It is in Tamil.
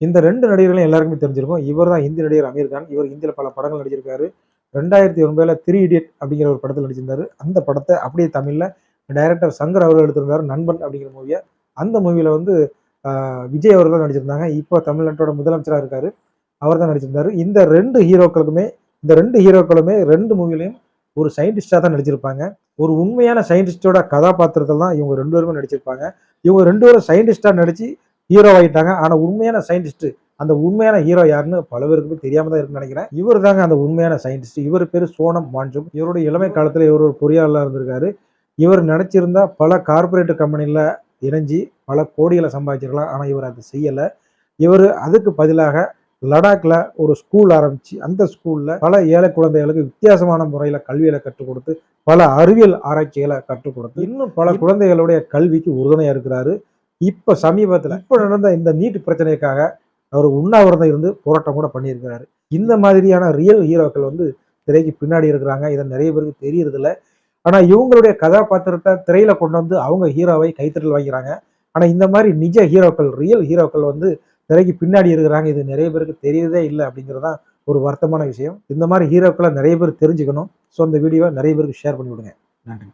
இந்த 2 நடிகர்களும் எல்லாருக்குமே தெரிஞ்சிருக்கும். இவர் தான் ஹிந்தி நடிகர் அமீர் கான். இவர் ஹிந்தியில பல படங்கள் நடிச்சிருக்காரு. 2009ல 3 இடியட் அப்படிங்கிற ஒரு படத்துல நடிச்சிருந்தாரு. அந்த படத்த அப்படியே தமிழ்ல டைரக்டர் சங்கர் அவர்கள் எடுத்திருந்தாரு. நண்பன் அப்படிங்கிற மூவிய. அந்த மூவில வந்து விஜய் அவர்கள் தான் நடிச்சிருந்தாங்க. இப்போ தமிழ்நாட்டோட முதலமைச்சரா இருக்காரு. அவர் தான் நடிச்சிருந்தாரு. இந்த 2 ஹீரோக்களுமே 2 மூவிலயும் ஒரு சயின்டிஸ்டா தான் நடிச்சிருப்பாங்க. ஒரு உண்மையான சயின்டிஸ்டோட கதாபாத்திரத்துல தான் இவங்க 2 பேருமே நடிச்சிருப்பாங்க. இவங்க 2 பேரும் சயின்டிஸ்டா நடிச்சு ஹீரோ ஆயிட்டாங்க. ஆனா உண்மையான சயின்டிஸ்ட் அந்த உண்மையான ஹீரோ யாருன்னு பல பேருக்கு தெரியாம தான் இருக்குன்னு நினைக்கிறேன். இவர் தாங்க அந்த உண்மையான சயின்டிஸ்ட். இவர் பேரு சோனம் வாங்சுக். இவருடைய இளமை காலத்துல இவர் ஒரு பொறியாளரா இருந்திருக்காரு. இவர் நினைச்சிருந்தா பல கார்ப்பரேட் கம்பெனில இணைஞ்சு பல கோடிகளை சம்பாதிச்சிருக்கலாம். ஆனா இவர் அதை செய்யல. இவர் அதுக்கு பதிலாக லடாக்ல ஒரு ஸ்கூல் ஆரம்பிச்சு அந்த ஸ்கூல்ல பல ஏழை குழந்தைகளுக்கு வித்தியாசமான முறையில கல்விகளை கற்றுக் கொடுத்து பல அறிவியல் ஆராய்ச்சிகளை கற்றுக் கொடுத்து இன்னும் பல குழந்தைகளுடைய கல்விக்கு உறுதுணையா இருக்கிறாரு. இப்ப சமீபத்துல நடந்த இந்த நீட் பிரச்சனைக்காக அவர் உண்ணாவிரதம் இருந்து போராட்டம் கூட பண்ணியிருக்கிறாரு. இந்த மாதிரியான ரியல் ஹீரோக்கள் வந்து திரைக்கு பின்னாடி இருக்கிறாங்க. இதை நிறைய பேருக்கு தெரியறது இல்லை. ஆனா இவங்களுடைய கதாபாத்திரத்தை திரையில கொண்டு வந்து அவங்க ஹீரோவை கைத்தட்டல் வாங்கிறாங்க. ஆனா இந்த மாதிரி நிஜ ஹீரோக்கள் ரியல் ஹீரோக்கள் வந்து திரைக்கு பின்னாடி இருக்கிறாங்க. இது நிறைய பேருக்கு தெரியறதே இல்லை அப்படிங்கிறதான் ஒரு வருத்தமான விஷயம். இந்த மாதிரி ஹீரோக்களை நிறைய பேர் தெரிஞ்சுக்கணும். ஸோ இந்த வீடியோவை நிறைய பேருக்கு ஷேர் பண்ணி விடுங்க. நன்றி.